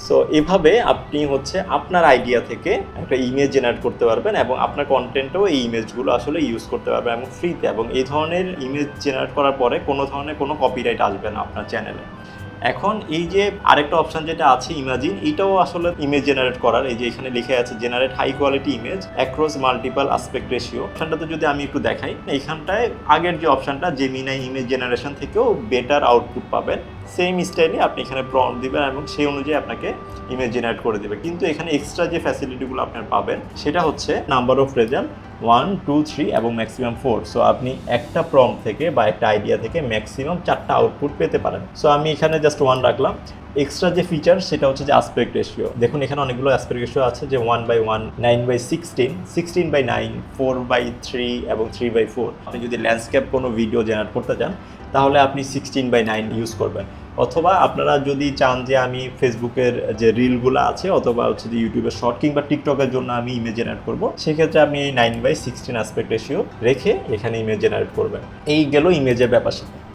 So এভাবে আপনি হচ্ছে আপনার আইডিয়া থেকে একটা ইমেজ জেনারেট করতে পারবেন এবং আপনার কন্টেন্টেও এই ইমেজগুলো আসলে ইউজ করতে পারবেন এবং ফ্রিতে। এবং এই ধরনের ইমেজ জেনারেট করার পরে কোনো ধরনের কোনো কপিরাইট আসবে না আপনার চ্যানেলে। এখন এই যে আরেকটা অপশন যেটা আছে ইমাজিন, এটাও আসলে ইমেজ জেনারেট করার। এই যে এখানে লিখে আছে generate high quality image across multiple aspect ratio. অপশনটাতে যদি আমি একটু দেখাই, এইখানটায় আগের যে অপশনটা জেমিনাই ইমেজ জেনারেশন থেকেও বেটার আউটপুট পাবেন। সেম স্টাইলে আপনি এখানে প্রম্পট দিবেন এবং সেই অনুযায়ী আপনাকে ইমেজ জেনারেট করে দেবে। কিন্তু এখানে এক্সট্রা যে ফ্যাসিলিটিগুলো আপনার পাবেন সেটা হচ্ছে নাম্বার অফ রেজাল্ট 1, 2, 3 এবং ম্যাক্সিমাম 4। সো আপনি একটা প্রম্পট থেকে বা একটা আইডিয়া থেকে ম্যাক্সিমাম 4টা আউটপুট পেতে পারেন। সো আমি এখানে জাস্ট 1 রাখলাম। এক্সট্রা যে ফিচার সেটা হচ্ছে যে অ্যাসপেক্ট রেশিও। দেখুন এখানে অনেকগুলো অ্যাসপেক্ট রেশিও আছে, যে 1/1, 9/16, 16/9, 4/3 এবং 3/4। আপনি যদি ল্যান্ডস্কেপ কোনো ভিডিও জেনারেট করতে চান তাহলে আপনি 16/9 ইউজ করবেন। অথবা আপনারা যদি চান যে আমি ফেসবুকের যে রিলগুলো আছে অথবা হচ্ছে যে ইউটিউবের শর্ট কিংবা টিকটকের জন্য আমি ইমেজ জেনারেট করবো, সেক্ষেত্রে আপনি এই 9/16 অ্যাসপেক্ট রেশিও রেখে এখানে ইমেজ জেনারেট করবেন। এই গেল ইমেজের ব্যাপার।